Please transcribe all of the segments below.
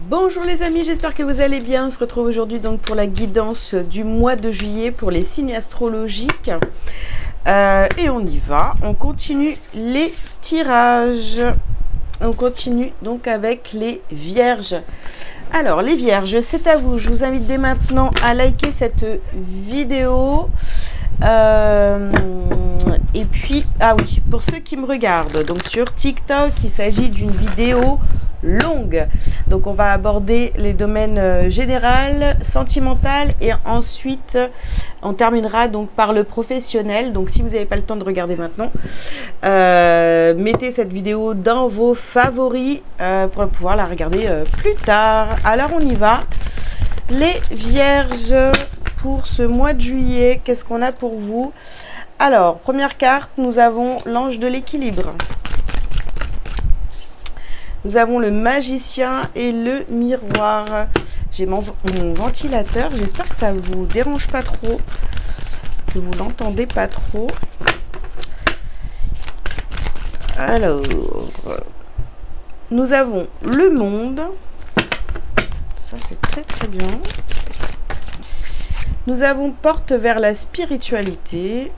Bonjour les amis, j'espère que vous allez bien. On se retrouve aujourd'hui donc pour la guidance du mois de juillet pour les signes astrologiques. Et on y va, on continue les tirages. On continue donc avec les vierges. Alors les vierges, c'est à vous. Je vous invite dès maintenant à liker cette vidéo. Et puis, ah oui, pour ceux qui me regardent, donc sur TikTok, il s'agit d'une vidéo longue. Donc on va aborder les domaines général, sentimental et ensuite on terminera donc par le professionnel. Donc si vous n'avez pas le temps de regarder maintenant, mettez cette vidéo dans vos favoris pour pouvoir la regarder plus tard. Alors on y va. Les vierges, pour ce mois de juillet, qu'est-ce qu'on a pour vous? Alors, première carte, nous avons l'ange de l'équilibre. Nous avons le magicien et le miroir. J'ai mon ventilateur. J'espère que ça ne vous dérange pas trop, que vous l'entendez pas trop. Alors, nous avons le monde. Ça, c'est très très bien. Nous avons porte vers la spiritualité.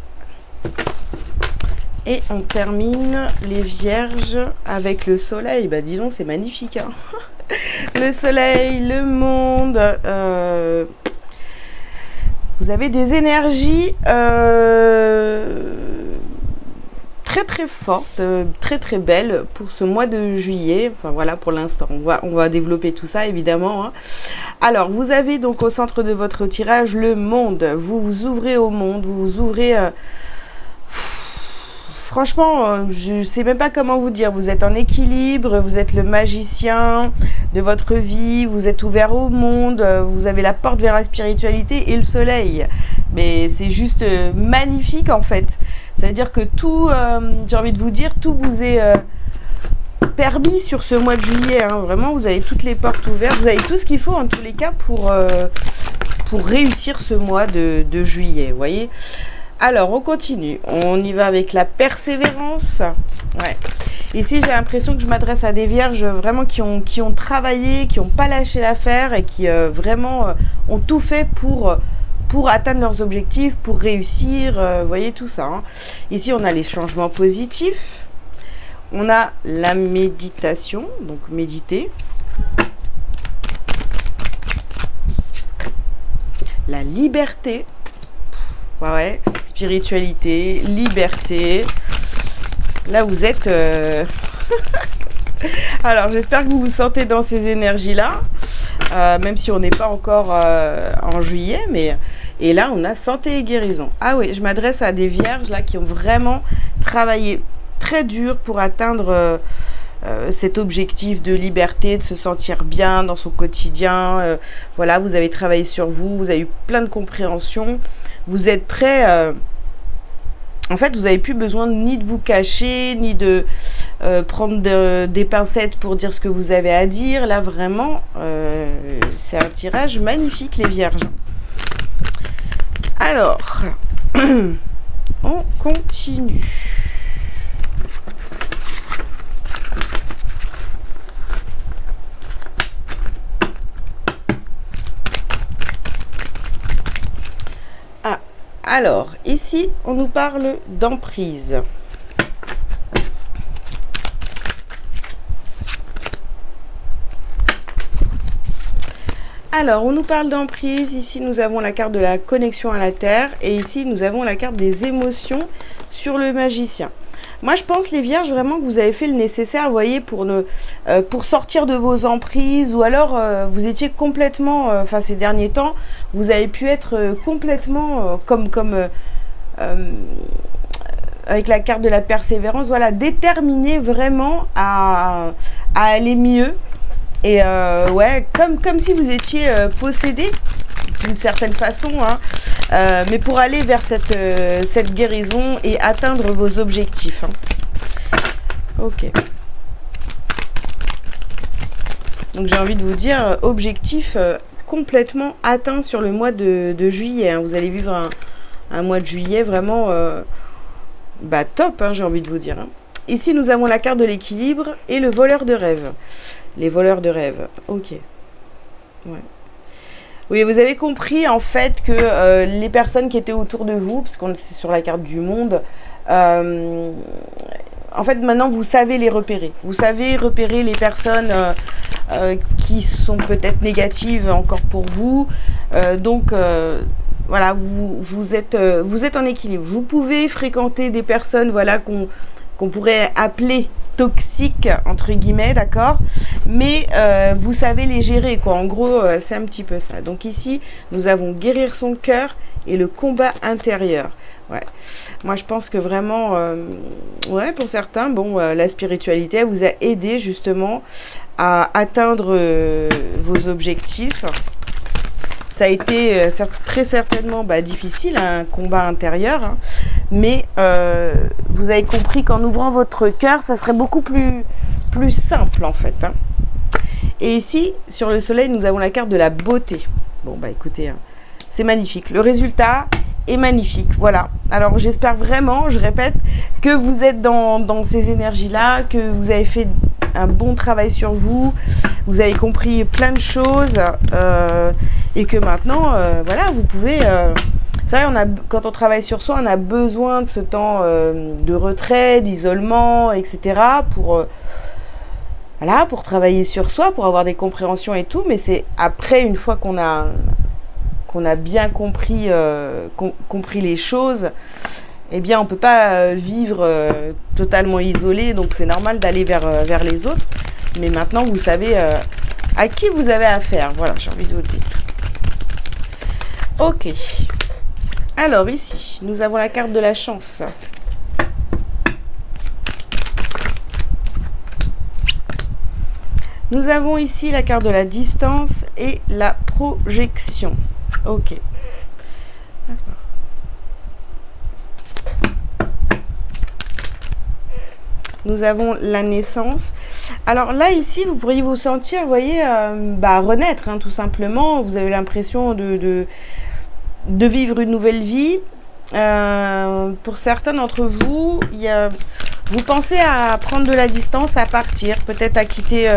Et on termine les vierges avec le soleil. Bah dis donc, c'est magnifique, hein. Le soleil, le monde. Vous avez des énergies très très fortes, très très belles pour ce mois de juillet. Enfin voilà, pour l'instant, on va développer tout ça évidemment, hein. Alors, vous avez donc au centre de votre tirage le monde. Vous vous ouvrez au monde, vous vous ouvrez... Franchement, je ne sais même pas comment vous dire. Vous êtes en équilibre, vous êtes le magicien de votre vie, vous êtes ouvert au monde, vous avez la porte vers la spiritualité et le soleil. Mais c'est juste magnifique en fait. Ça veut dire que tout, j'ai envie de vous dire, tout vous est permis sur ce mois de juillet, hein. Vraiment, vous avez toutes les portes ouvertes, vous avez tout ce qu'il faut en tous les cas pour réussir ce mois de juillet, vous voyez. Alors, on continue. On y va avec la persévérance. Ouais. Ici, j'ai l'impression que je m'adresse à des vierges vraiment qui ont travaillé, qui n'ont pas lâché l'affaire et qui vraiment ont tout fait pour atteindre leurs objectifs, pour réussir. Vous voyez tout ça, hein. Ici, on a les changements positifs. On a la méditation, donc méditer. La liberté. Ouais, spiritualité, liberté. Là, vous êtes... Alors, j'espère que vous vous sentez dans ces énergies-là, même si on n'est pas encore en juillet. Mais... Et là, on a santé et guérison. Ah oui, je m'adresse à des vierges là qui ont vraiment travaillé très dur pour atteindre cet objectif de liberté, de se sentir bien dans son quotidien. Voilà, vous avez travaillé sur vous, vous avez eu plein de compréhension. Vous êtes prêts, en fait, vous n'avez plus besoin ni de vous cacher, ni de prendre des pincettes pour dire ce que vous avez à dire. Là, vraiment, c'est un tirage magnifique, les vierges. Alors, on continue. Alors, ici, on nous parle d'emprise. Alors, on nous parle d'emprise. Ici, nous avons la carte de la connexion à la Terre. Et ici, nous avons la carte des émotions sur le magicien. Moi, je pense, les vierges, vraiment que vous avez fait le nécessaire, vous voyez, pour sortir de vos emprises. Ou alors, vous étiez complètement, enfin, ces derniers temps, vous avez pu être complètement, avec la carte de la persévérance, voilà, déterminé vraiment à aller mieux. Et ouais, comme si vous étiez possédé d'une certaine façon, hein, mais pour aller vers cette guérison et atteindre vos objectifs, hein. Ok. Donc j'ai envie de vous dire, objectif complètement atteint sur le mois de juillet, hein. Vous allez vivre un mois de juillet vraiment top, hein, j'ai envie de vous dire, hein. Ici, nous avons la carte de l'équilibre et le voleur de rêve. Les voleurs de rêve, ok. Ouais. Oui, vous avez compris en fait que les personnes qui étaient autour de vous, parce qu'on est sur la carte du monde, euh, en fait maintenant vous savez les repérer. Vous savez repérer les personnes qui sont peut-être négatives encore pour vous. Donc voilà, vous êtes en équilibre. Vous pouvez fréquenter des personnes voilà, qu'on pourrait appeler toxiques, entre guillemets, d'accord, mais vous savez les gérer, quoi. En gros, c'est un petit peu ça. Donc ici, nous avons guérir son cœur et le combat intérieur. Ouais. Moi, je pense que vraiment, ouais, pour certains, bon, la spiritualité elle vous a aidé justement à atteindre vos objectifs. Ça a été très certainement difficile, un combat intérieur, hein, mais vous avez compris qu'en ouvrant votre cœur, ça serait beaucoup plus simple en fait. Hein. Et ici, sur le soleil, nous avons la carte de la beauté. Bon, écoutez, hein, c'est magnifique. Le résultat est magnifique, voilà. Alors j'espère vraiment, je répète, que vous êtes dans ces énergies-là, que vous avez fait un bon travail sur vous, vous avez compris plein de choses et que maintenant, voilà, vous pouvez... c'est vrai, quand on travaille sur soi, on a besoin de ce temps de retrait, d'isolement, etc. Voilà, pour travailler sur soi, pour avoir des compréhensions et tout. Mais c'est après, une fois qu'on a bien compris les choses, eh bien, on ne peut pas vivre totalement isolé. Donc, c'est normal d'aller vers les autres. Mais maintenant, vous savez à qui vous avez affaire. Voilà, j'ai envie de vous le dire. Ok. Alors, ici, nous avons la carte de la chance. Nous avons ici la carte de la distance et la projection. Ok. D'accord. Nous avons la naissance. Alors là, ici, vous pourriez vous sentir, vous voyez, renaître, hein, tout simplement. Vous avez l'impression de vivre une nouvelle vie. Pour certains d'entre vous, vous pensez à prendre de la distance, à partir, peut-être à quitter...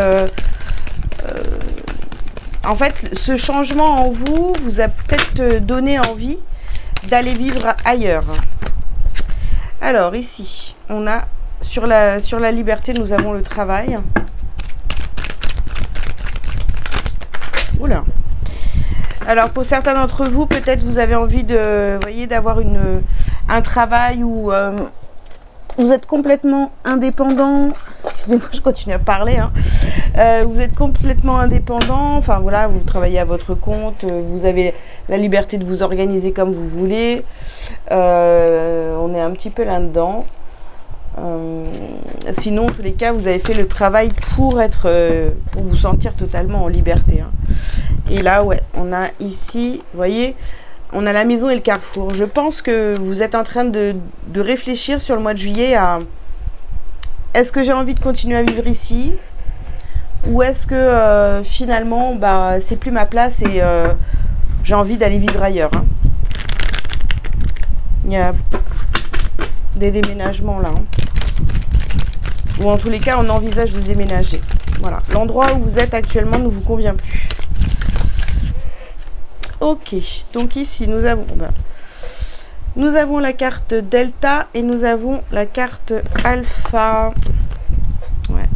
en fait, ce changement en vous a peut-être donné envie d'aller vivre ailleurs. Alors ici, on a sur la liberté, nous avons le travail. Oula. Alors pour certains d'entre vous, peut-être vous avez envie d'avoir un travail où vous êtes complètement indépendant. Excusez-moi, je continue à parler. Hein. Vous êtes complètement indépendant. Enfin voilà, vous travaillez à votre compte. Vous avez la liberté de vous organiser comme vous voulez. On est un petit peu là-dedans. Sinon, en tous les cas, vous avez fait le travail pour vous sentir totalement en liberté. Hein. Et là, ouais, on a ici, vous voyez, on a la maison et le carrefour. Je pense que vous êtes en train de réfléchir sur le mois de juillet à est-ce que j'ai envie de continuer à vivre ici ou est-ce que finalement, c'est plus ma place et j'ai envie d'aller vivre ailleurs. Hein. Il y a des déménagements là. Hein. Ou en tous les cas, on envisage de déménager. Voilà. L'endroit où vous êtes actuellement ne vous convient plus. Ok. Donc ici, nous avons la carte Delta et nous avons la carte Alpha. Ouais.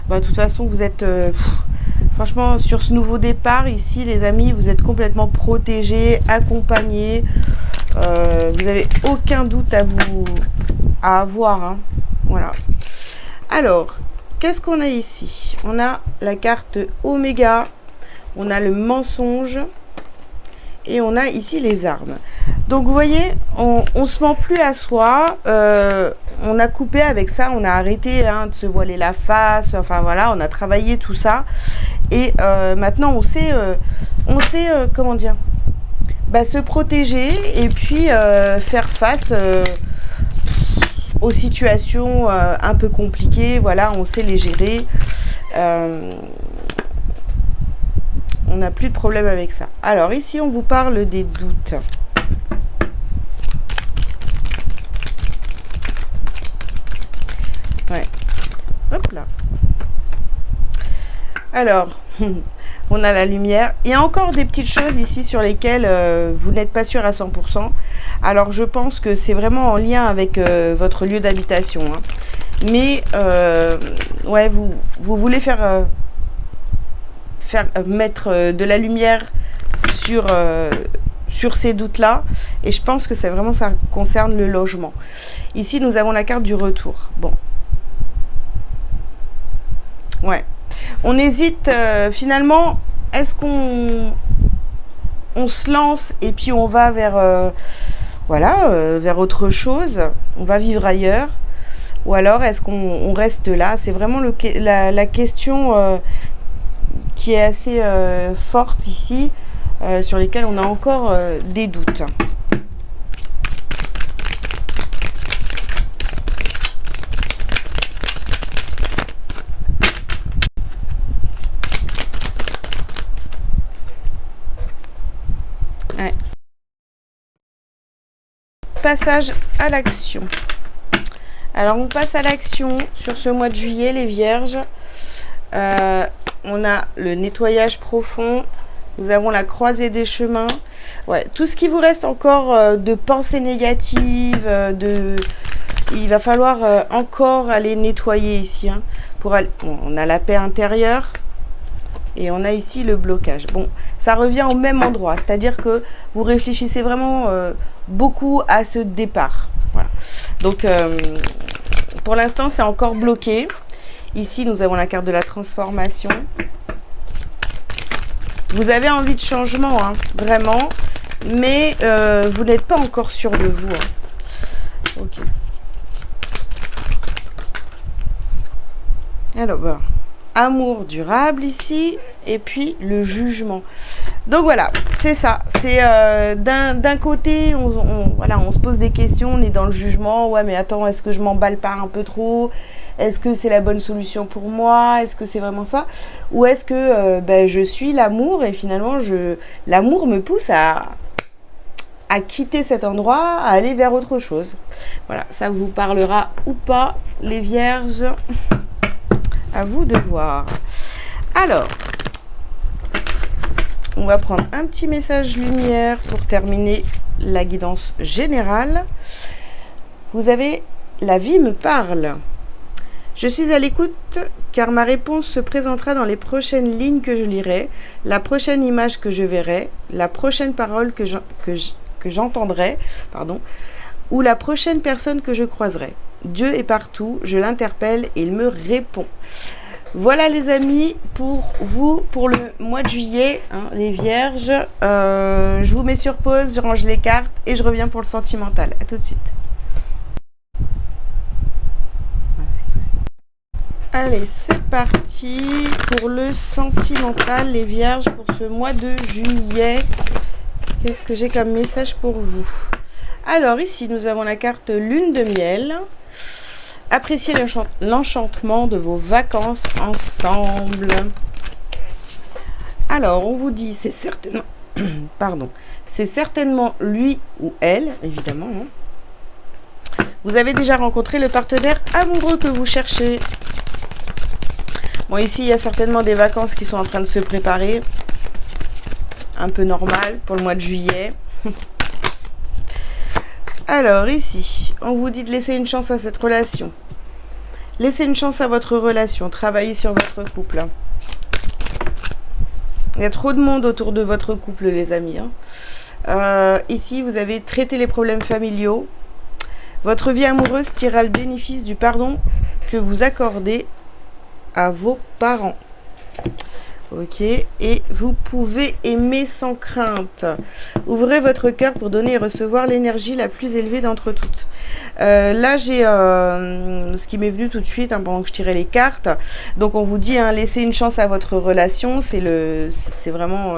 De toute façon, vous êtes... franchement, sur ce nouveau départ, ici, les amis, vous êtes complètement protégés, accompagnés. Vous n'avez aucun doute à avoir. Hein. Voilà. Alors, qu'est-ce qu'on a ici? On a la carte Oméga, on a le mensonge et on a ici les armes. Donc, vous voyez, on ne se ment plus à soi. On a coupé avec ça, on a arrêté de se voiler la face. Enfin, voilà, on a travaillé tout ça. Et maintenant, on sait comment dire, se protéger et puis faire face... aux situations un peu compliquées, voilà, on sait les gérer. On n'a plus de problème avec ça. Alors ici, on vous parle des doutes. Ouais. Hop là. Alors, On a la lumière. Il y a encore des petites choses ici sur lesquelles vous n'êtes pas sûr à 100%. Alors je pense que c'est vraiment en lien avec votre lieu d'habitation. Hein. Mais ouais, vous voulez faire mettre de la lumière sur ces doutes-là. Et je pense que c'est vraiment ça concerne le logement. Ici, nous avons la carte du retour. Bon. Ouais. On hésite finalement, est-ce qu'on se lance et puis on va vers, voilà, vers autre chose, on va vivre ailleurs, ou alors est-ce qu'on reste là? C'est vraiment la question qui est assez forte ici, sur lesquelles on a encore des doutes. Ouais. Passage à l'action. Alors on passe à l'action sur ce mois de juillet, les vierges. On a le nettoyage profond. Nous avons la croisée des chemins. Ouais, tout ce qui vous reste encore de pensées négatives, il va falloir encore aller nettoyer ici. Hein, bon, on a la paix intérieure. Et on a ici le blocage. Bon, ça revient au même endroit. C'est-à-dire que vous réfléchissez vraiment beaucoup à ce départ. Voilà. Donc, pour l'instant, c'est encore bloqué. Ici, nous avons la carte de la transformation. Vous avez envie de changement, hein, vraiment. Mais vous n'êtes pas encore sûr de vous. Hein. Ok. Alors, bon. Amour durable ici, et puis le jugement. Donc voilà, c'est ça. C'est d'un côté, voilà, on se pose des questions, on est dans le jugement. Ouais, mais attends, est-ce que je m'emballe pas un peu trop? Est-ce que c'est la bonne solution pour moi? Est-ce que c'est vraiment ça? Ou est-ce que je suis l'amour et finalement, l'amour me pousse à quitter cet endroit, à aller vers autre chose? Voilà, ça vous parlera ou pas, les vierges? À vous de voir. Alors, on va prendre un petit message lumière pour terminer la guidance générale. Vous avez la vie me parle. Je suis à l'écoute car ma réponse se présentera dans les prochaines lignes que je lirai, la prochaine image que je verrai, la prochaine parole que j'entendrai, ou la prochaine personne que je croiserai. Dieu est partout, je l'interpelle et il me répond. Voilà les amis, pour vous, pour le mois de juillet, hein, les vierges. Je vous mets sur pause, je range les cartes et je reviens pour le sentimental. A tout de suite. Allez, c'est parti pour le sentimental, les vierges, pour ce mois de juillet. Qu'est-ce que j'ai comme message pour vous? Alors ici, nous avons la carte lune de miel. Appréciez l'enchantement de vos vacances ensemble. Alors, on vous dit, c'est certainement, c'est certainement lui ou elle, évidemment. Hein. Vous avez déjà rencontré le partenaire amoureux que vous cherchez. Bon, ici, il y a certainement des vacances qui sont en train de se préparer. Un peu normal pour le mois de juillet. Alors ici, on vous dit de laisser une chance à cette relation. Laissez une chance à votre relation. Travaillez sur votre couple. Il y a trop de monde autour de votre couple, les amis. Hein. Ici, vous avez traité les problèmes familiaux. Votre vie amoureuse tirera le bénéfice du pardon que vous accordez à vos parents. Ok, et vous pouvez aimer sans crainte. Ouvrez votre cœur pour donner et recevoir l'énergie la plus élevée d'entre toutes. Là, j'ai ce qui m'est venu tout de suite pendant que je tirais les cartes. Donc, on vous dit, hein, laissez une chance à votre relation. C'est vraiment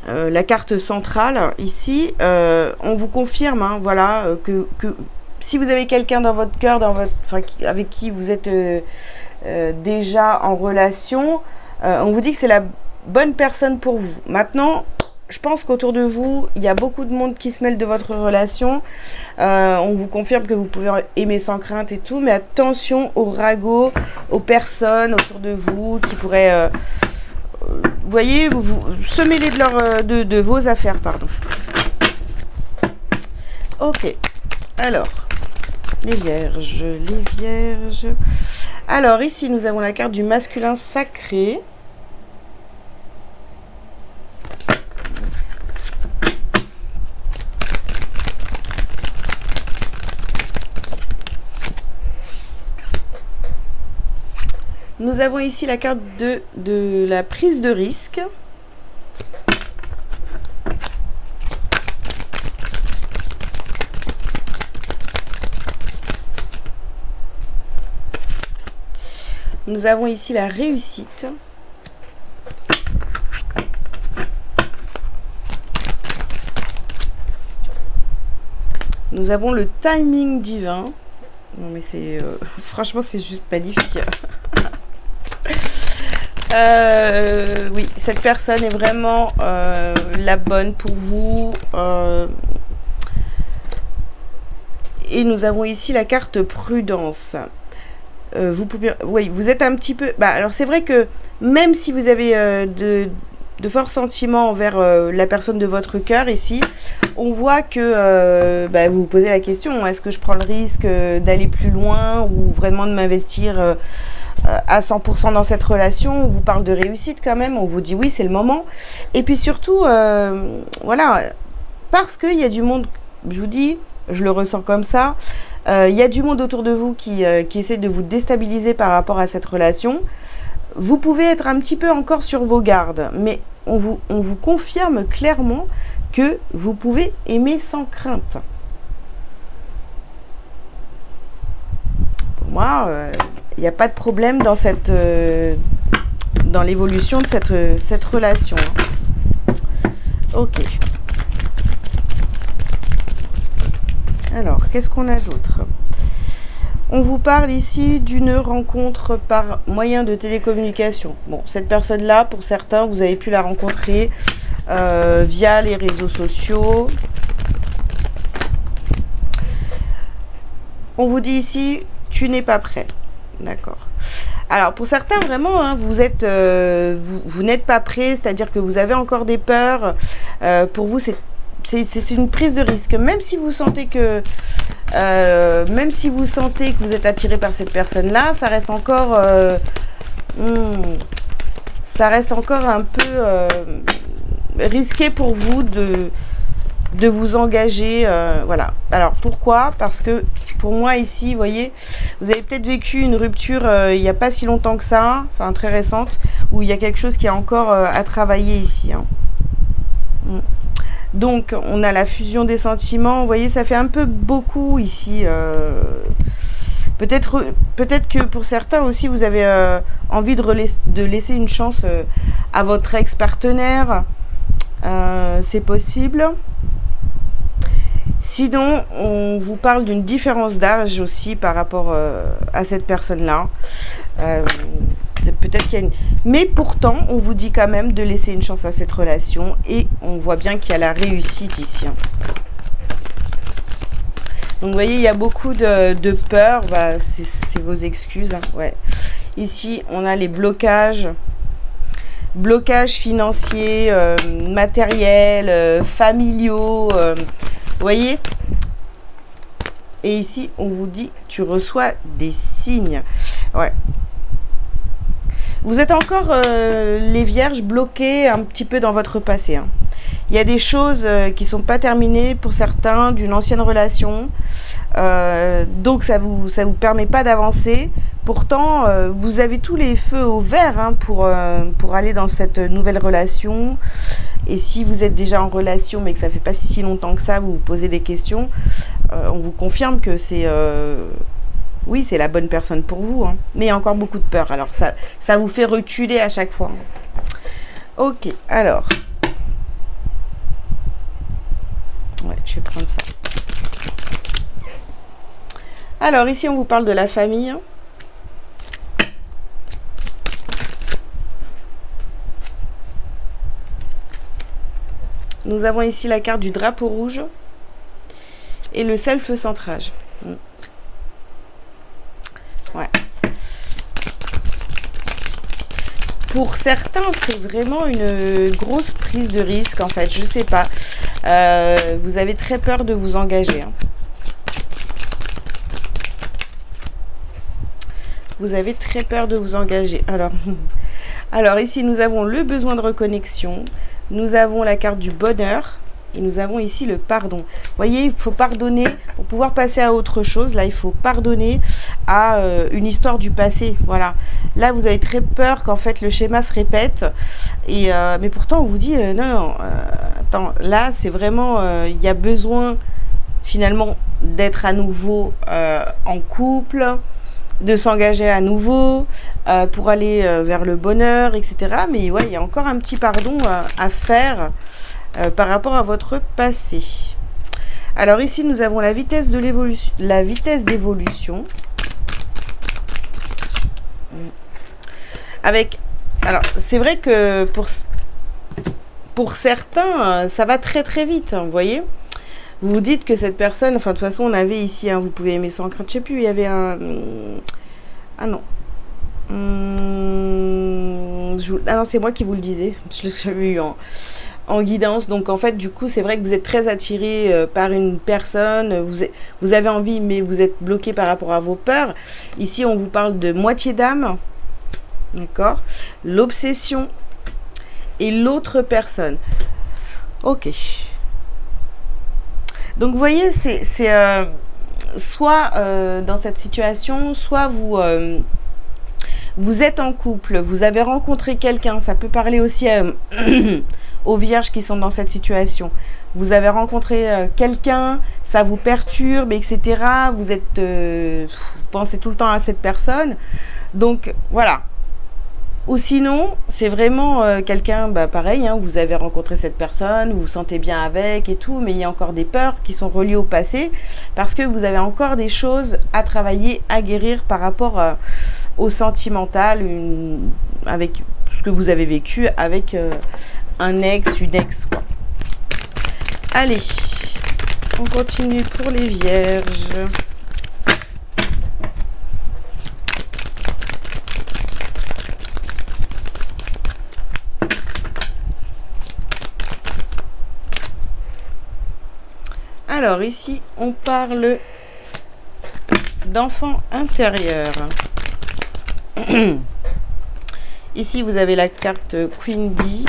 la carte centrale ici. On vous confirme, hein, voilà, que si vous avez quelqu'un dans votre cœur, avec qui vous êtes déjà en relation, on vous dit que c'est la bonne personne pour vous. Maintenant, je pense qu'autour de vous, il y a beaucoup de monde qui se mêle de votre relation. On vous confirme que vous pouvez aimer sans crainte et tout, mais attention aux ragots, aux personnes autour de vous qui pourraient, vous voyez, se mêler de vos affaires, pardon. Ok, alors, les vierges, les vierges. Alors ici, nous avons la carte du masculin sacré. Nous avons ici la carte de la prise de risque. Nous avons ici la réussite. Nous avons le timing divin. Non mais c'est... franchement c'est juste magnifique. Oui, cette personne est vraiment la bonne pour vous. Et nous avons ici la carte prudence. Vous pouvez, oui, vous êtes un petit peu... Bah, alors c'est vrai que même si vous avez de forts sentiments envers la personne de votre cœur ici, on voit que bah, vous vous posez la question, est-ce que je prends le risque d'aller plus loin ou vraiment de m'investir à 100% dans cette relation? On vous parle de réussite quand même, on vous dit oui, c'est le moment. Et puis surtout, voilà, parce qu'il y a du monde, je vous dis, je le ressens comme ça, il y a du monde autour de vous qui essaie de vous déstabiliser par rapport à cette relation. Vous pouvez être un petit peu encore sur vos gardes, mais on vous confirme clairement que vous pouvez aimer sans crainte. Pour moi, il n'y a pas de problème dans dans l'évolution de cette relation. Ok. Alors, qu'est-ce qu'on a d'autre? On vous parle ici d'une rencontre par moyen de télécommunication. Bon, cette personne-là, pour certains, vous avez pu la rencontrer via les réseaux sociaux. On vous dit ici, tu n'es pas prêt. D'accord. Alors, pour certains, vraiment, hein, vous n'êtes pas prêt, c'est-à-dire que vous avez encore des peurs. Pour vous, c'est une prise de risque. Même si vous sentez que vous êtes attiré par cette personne-là, ça reste encore un peu risqué pour vous de vous engager. Voilà. Alors pourquoi? Parce que pour moi ici, vous voyez, vous avez peut-être vécu une rupture il n'y a pas si longtemps que ça, enfin très récente, où il y a quelque chose qui est encore à travailler ici. Hein. Donc, on a la fusion des sentiments. Vous voyez, ça fait un peu beaucoup ici. Peut-être que pour certains aussi, vous avez envie de laisser une chance à votre ex-partenaire. C'est possible. Sinon, on vous parle d'une différence d'âge aussi par rapport à cette personne-là. Peut-être qu'il y a Mais pourtant, on vous dit quand même de laisser une chance à cette relation. Et on voit bien qu'il y a la réussite ici. Hein. Donc, vous voyez, il y a beaucoup de peur. Bah, c'est vos excuses. Hein. Ouais. Ici, on a les blocages. Blocages financiers, matériels, familiaux. Vous voyez? Et ici, on vous dit, tu reçois des signes. Ouais. Vous êtes encore, les vierges, bloqués un petit peu dans votre passé. Hein. Il y a des choses qui ne sont pas terminées pour certains d'une ancienne relation. Donc, ça vous permet pas d'avancer. Pourtant, vous avez tous les feux au vert hein, pour aller dans cette nouvelle relation. Et si vous êtes déjà en relation, mais que ça fait pas si longtemps que ça, vous vous posez des questions, on vous confirme que c'est... oui, c'est la bonne personne pour vous, hein. Mais il y a encore beaucoup de peur. Alors, ça vous fait reculer à chaque fois. Ok, alors. Ouais, je vais prendre ça. Alors, ici, on vous parle de la famille. nous avons ici la carte du drapeau rouge et le self-centrage. Ouais. Pour certains, c'est vraiment une grosse prise de risque, en fait. Je sais pas. Vous avez très peur de vous engager. Hein. Vous avez très peur de vous engager. Alors ici, nous avons le besoin de reconnexion. Nous avons la carte du bonheur. Et nous avons ici le pardon. Vous voyez, il faut pardonner pour pouvoir passer à autre chose. Là, il faut pardonner à une histoire du passé. Voilà. Là, vous avez très peur qu'en fait, le schéma se répète. Et, mais pourtant, on vous dit, non, attends, là, c'est vraiment, il y a besoin, finalement, d'être à nouveau en couple, de s'engager à nouveau pour aller vers le bonheur, etc. Mais ouais, il y a encore un petit pardon à faire par rapport à votre passé. Alors ici, nous avons la vitesse de l'évolution, la vitesse d'évolution. Avec, alors c'est vrai que pour certains, ça va très très vite, hein, vous voyez. Vous vous dites que cette personne, enfin de toute façon, on avait ici, hein, vous pouvez aimer sans crainte, je sais plus, il y avait un, ah non, ah non, c'est moi qui vous le disais, je l'avais eu en guidance. Donc en fait, du coup, c'est vrai que vous êtes très attiré par une personne, vous avez envie, mais vous êtes bloqué par rapport à vos peurs. Ici, on vous parle de moitié d'âme, d'accord, l'obsession et l'autre personne. Ok. Donc vous voyez, c'est soit dans cette situation, soit vous êtes en couple, vous avez rencontré quelqu'un, ça peut parler aussi aux vierges qui sont dans cette situation. Vous avez rencontré quelqu'un, ça vous perturbe, etc. Vous pensez tout le temps à cette personne. Donc voilà. Ou sinon, c'est vraiment quelqu'un, bah, pareil, hein, vous avez rencontré cette personne, vous vous sentez bien avec et tout, mais il y a encore des peurs qui sont reliées au passé, parce que vous avez encore des choses à travailler, à guérir par rapport au sentimental, avec ce que vous avez vécu avec un ex, une ex, quoi. Allez, on continue pour les vierges. Alors ici, on parle d'enfant intérieur. Ici, vous avez la carte Queen Bee.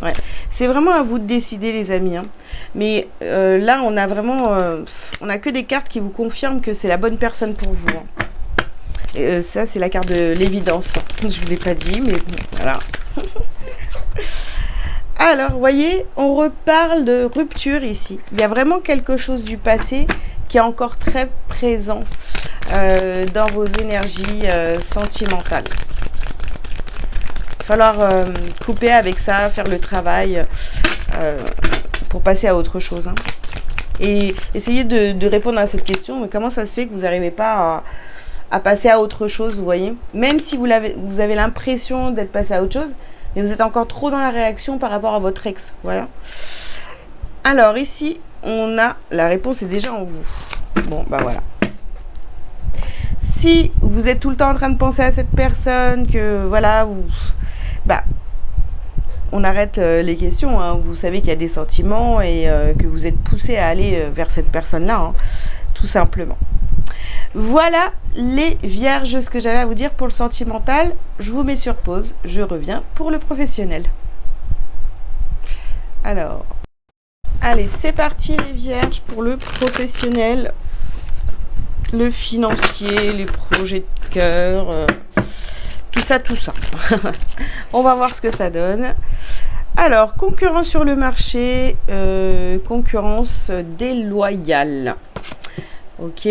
Ouais. C'est vraiment à vous de décider, les amis. Hein. Mais là, on a vraiment... on a que des cartes qui vous confirment que c'est la bonne personne pour vous. Hein. Et, ça, c'est la carte de l'évidence. Je ne vous l'ai pas dit, mais bon, voilà. Alors, vous voyez, on reparle de rupture ici. Il y a vraiment quelque chose du passé qui est encore très présent dans vos énergies sentimentales. Il va falloir couper avec ça, faire le travail pour passer à autre chose. Hein. Et essayer de répondre à cette question, mais comment ça se fait que vous n'arrivez pas à passer à autre chose, vous voyez? Même si vous avez l'impression d'être passé à autre chose, mais vous êtes encore trop dans la réaction par rapport à votre ex. Voilà. Alors ici, on a la réponse est déjà en vous. Bon, bah voilà. Si vous êtes tout le temps en train de penser à cette personne, que voilà, bah, on arrête les questions. Hein. Vous savez qu'il y a des sentiments et que vous êtes poussé à aller vers cette personne-là, hein, tout simplement. Voilà les vierges, ce que j'avais à vous dire pour le sentimental. Je vous mets sur pause, je reviens pour le professionnel. Alors, allez, c'est parti les vierges pour le professionnel, le financier, les projets de cœur, tout ça, tout ça. On va voir ce que ça donne. Alors, concurrence sur le marché, concurrence déloyale. Ok.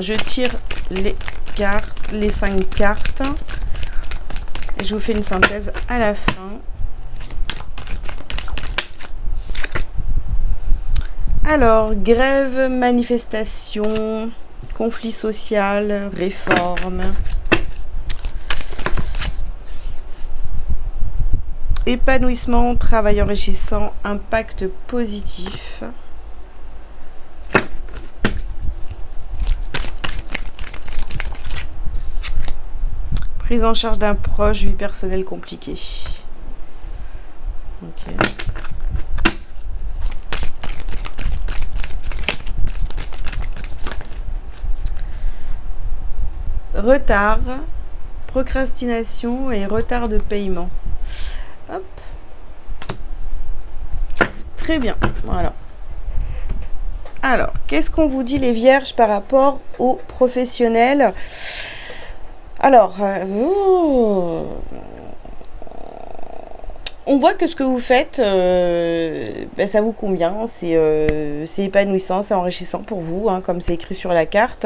Je tire les cartes, les 5 cartes et je vous fais une synthèse à la fin. Alors, grève, manifestation, conflit social, réforme. Épanouissement, travail enrichissant, impact positif. Prise en charge d'un proche, vie personnelle compliquée. Ok. Retard, procrastination et retard de paiement. Hop. Très bien, voilà. Alors, qu'est-ce qu'on vous dit les vierges par rapport aux professionnels? Alors, on voit que ce que vous faites, ça vous convient, c'est épanouissant, c'est enrichissant pour vous, hein, comme c'est écrit sur la carte.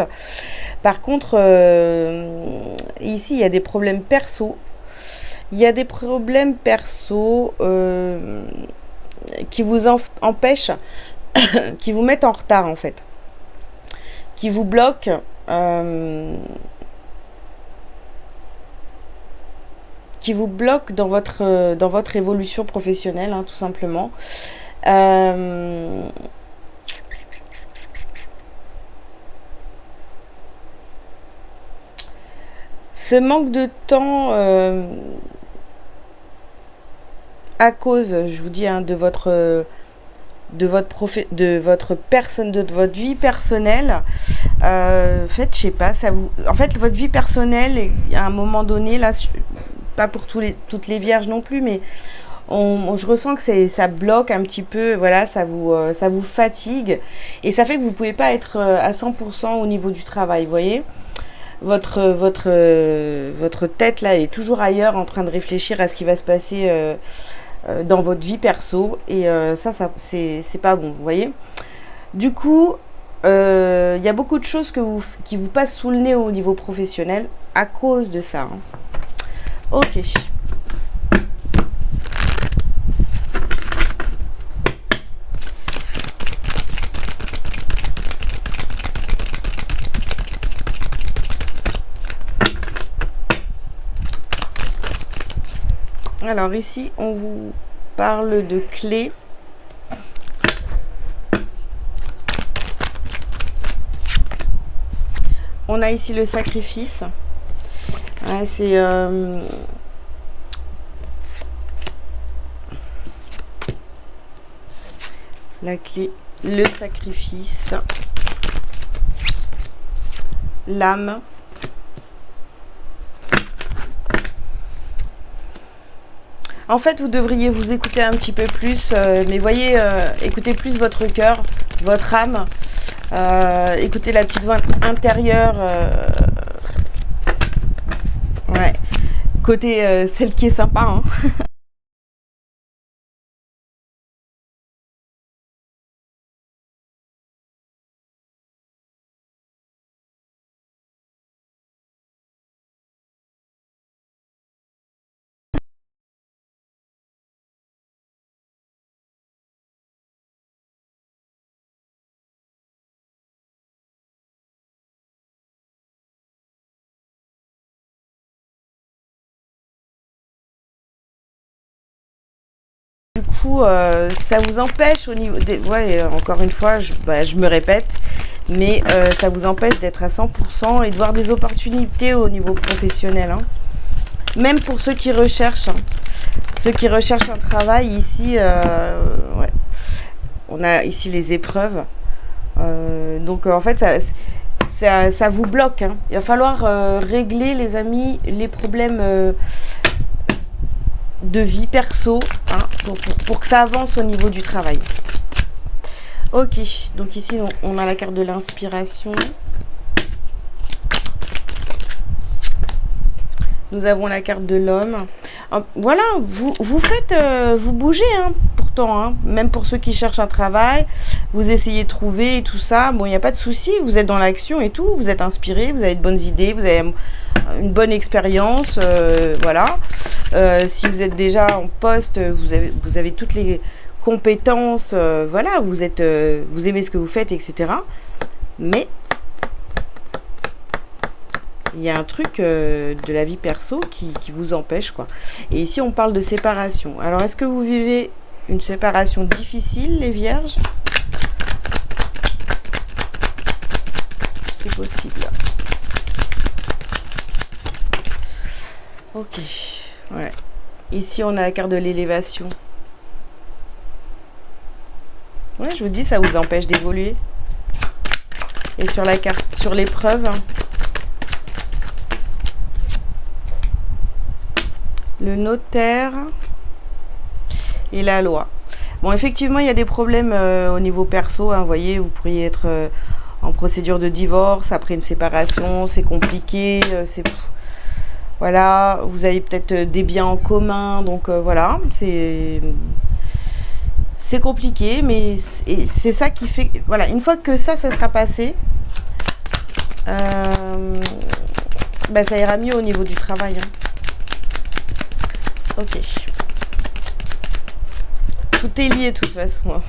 Par contre, ici, il y a des problèmes perso. Il y a des problèmes perso qui vous empêchent, qui vous mettent en retard, en fait. Qui vous bloquent. Qui vous bloque dans votre évolution professionnelle, hein, tout simplement. Ce manque de temps à cause, je vous dis, hein, de votre vie personnelle, je sais pas, ça vous, en fait, votre vie personnelle, à un moment donné, là, pas pour toutes les vierges non plus, mais je ressens que ça bloque un petit peu, voilà, ça vous fatigue, et ça fait que vous ne pouvez pas être à 100% au niveau du travail, vous voyez. Votre tête, là, elle est toujours ailleurs, en train de réfléchir à ce qui va se passer dans votre vie perso, et ça c'est pas bon, vous voyez. Du coup, y a beaucoup de choses qui vous passent sous le nez au niveau professionnel à cause de ça, hein. Ok. Alors ici, on vous parle de clés. On a ici le sacrifice. Ouais, c'est la clé, le sacrifice, l'âme. En fait, vous devriez vous écouter un petit peu plus, mais voyez, écoutez plus votre cœur, votre âme, écoutez la petite voix intérieure. Ouais, côté celle qui est sympa, hein. Du coup, ça vous empêche au niveau des... Ouais, encore une fois, je me répète, mais ça vous empêche d'être à 100% et de voir des opportunités au niveau professionnel, hein. Même pour ceux qui recherchent, hein. Ceux qui recherchent un travail, ici, ouais. On a ici les épreuves. Donc, en fait, ça vous bloque, hein. Il va falloir régler, les amis, les problèmes de vie perso, hein, pour que ça avance au niveau du travail. Ok, donc ici on a la carte de l'inspiration. Nous avons la carte de l'homme. Voilà, vous faites, vous bougez, hein, pourtant, hein, même pour ceux qui cherchent un travail, vous essayez de trouver et tout ça. Bon, il n'y a pas de souci, vous êtes dans l'action et tout, vous êtes inspiré, vous avez de bonnes idées, vous avez une bonne expérience, voilà. Si vous êtes déjà en poste, vous avez toutes les compétences, voilà, vous aimez ce que vous faites, etc. Mais Il y a un truc de la vie perso qui vous empêche, quoi. Et ici, on parle de séparation. Alors, est-ce que vous vivez une séparation difficile, les vierges? C'est possible. Ok. Ouais. Ici, on a la carte de l'élévation. Ouais, je vous dis, ça vous empêche d'évoluer. Et sur la carte, sur l'épreuve, le notaire et la loi. Bon, effectivement, il y a des problèmes au niveau perso. Hein, vous voyez, vous pourriez être en procédure de divorce après une séparation. C'est compliqué. Voilà, vous avez peut-être des biens en commun. Donc voilà, c'est compliqué, mais c'est ça qui fait... Voilà, une fois que ça sera passé, bah, ça ira mieux au niveau du travail. Hein. Ok. Tout est lié de toute façon.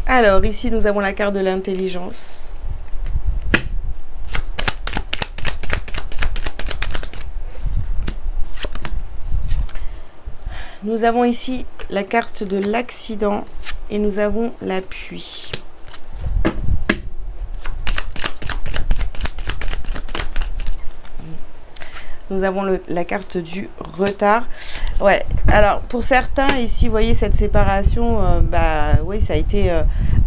Alors, ici, nous avons la carte de l'intelligence. Nous avons ici la carte de l'accident et nous avons l'appui. Nous avons la carte du retard. Ouais, alors pour certains ici, vous voyez cette séparation, bah oui, ça a été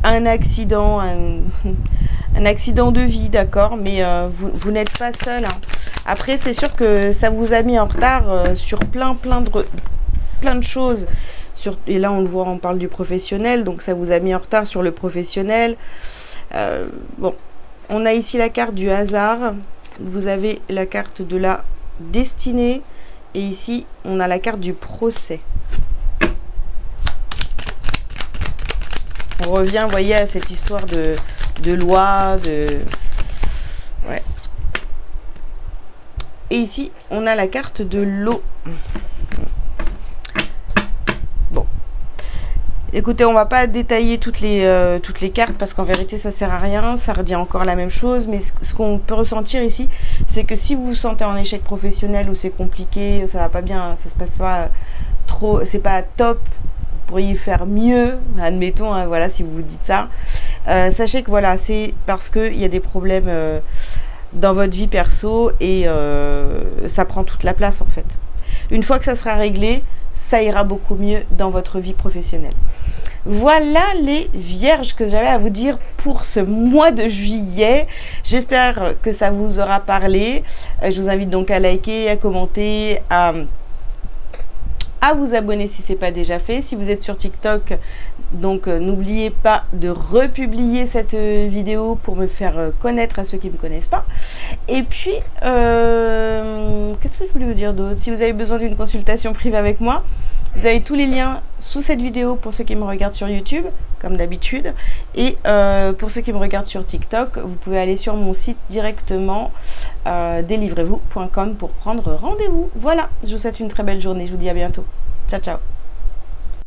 un accident, un accident de vie, d'accord, mais vous n'êtes pas seul. Hein. Après, c'est sûr que ça vous a mis en retard sur plein de choses. Et là, on le voit, on parle du professionnel, donc ça vous a mis en retard sur le professionnel. Bon, on a ici la carte du hasard. Vous avez la carte de la destinée. Et ici, on a la carte du procès. On revient, vous voyez, à cette histoire de loi, Ouais. Et ici, on a la carte de l'eau. Bon. Écoutez, on va pas détailler toutes les cartes parce qu'en vérité, ça sert à rien. Ça redit encore la même chose. Mais ce qu'on peut ressentir ici, c'est que si vous vous sentez en échec professionnel ou c'est compliqué, ça va pas bien, ça se passe pas trop, c'est pas top, vous pourriez faire mieux, admettons, hein, voilà, si vous vous dites ça. Sachez que voilà, c'est parce qu'il y a des problèmes dans votre vie perso et ça prend toute la place en fait. Une fois que ça sera réglé, ça ira beaucoup mieux dans votre vie professionnelle. Voilà les vierges que j'avais à vous dire pour ce mois de juillet. J'espère que ça vous aura parlé. Je vous invite donc à liker, à commenter, à vous abonner si ce n'est pas déjà fait. Si vous êtes sur TikTok, donc n'oubliez pas de republier cette vidéo pour me faire connaître à ceux qui ne me connaissent pas. Et puis, qu'est-ce que je voulais vous dire d'autre? Si vous avez besoin d'une consultation privée avec moi, vous avez tous les liens sous cette vidéo pour ceux qui me regardent sur YouTube, comme d'habitude. Et pour ceux qui me regardent sur TikTok, vous pouvez aller sur mon site directement, delivrez-vous.com pour prendre rendez-vous. Voilà, je vous souhaite une très belle journée. Je vous dis à bientôt. Ciao, ciao.